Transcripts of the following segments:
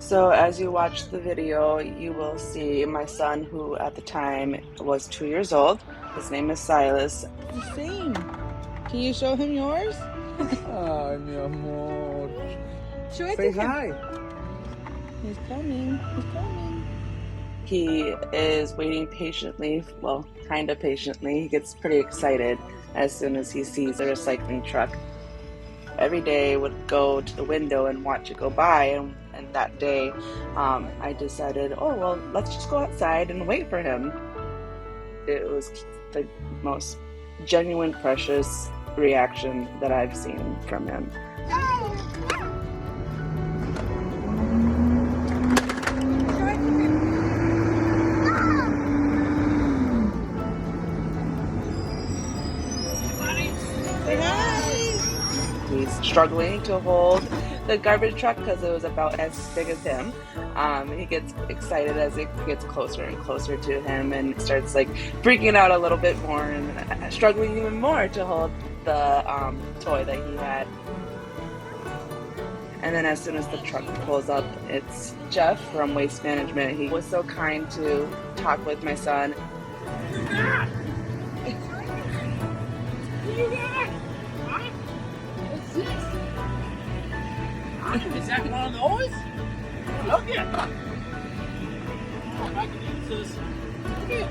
So as you watch the video, you will see my son, who at the time was 2 years old. His name is Silas. The same. Can you show him yours? Ay, mi amor. Show it Say to him. hi. He's coming. He's coming. He is waiting patiently, well, kind of patiently. He gets pretty excited as soon as he sees a recycling truck. Every day would go to the window and watch it go by, and that day I decided, oh, well, let's just go outside and wait for him. It was the most genuine, precious reaction that I've seen from him. He's struggling to hold the garbage truck because it was about as big as him. He gets excited as it gets closer and closer to him and starts like freaking out a little bit more and struggling even more to hold the toy that he had. And then as soon as the truck pulls up, it's Jeff from Waste Management. He was so kind to talk with my son. Is that one of those? Look at it. Oh, I can use this. Look at it.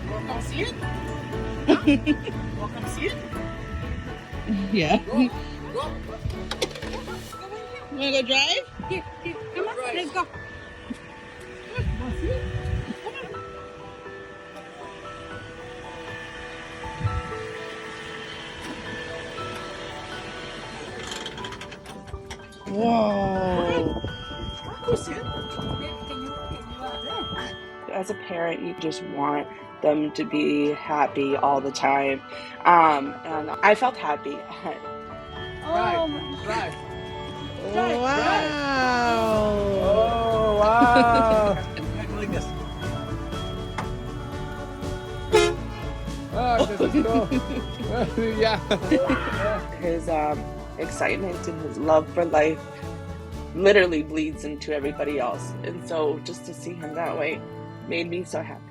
Wanna come see it? Huh? Wanna come see it? Yeah. Go. Go. You wanna go drive? Here, come on, let's go. Wanna see it? Whoa. Go see it. As a parent, you just want them to be happy all the time. And I felt happy. Drive. Wow. Oh, wow. Like this. Ah, let's go. Yeah. His excitement and his love for life literally bleeds into everybody else. And so just to see him that way made me so happy.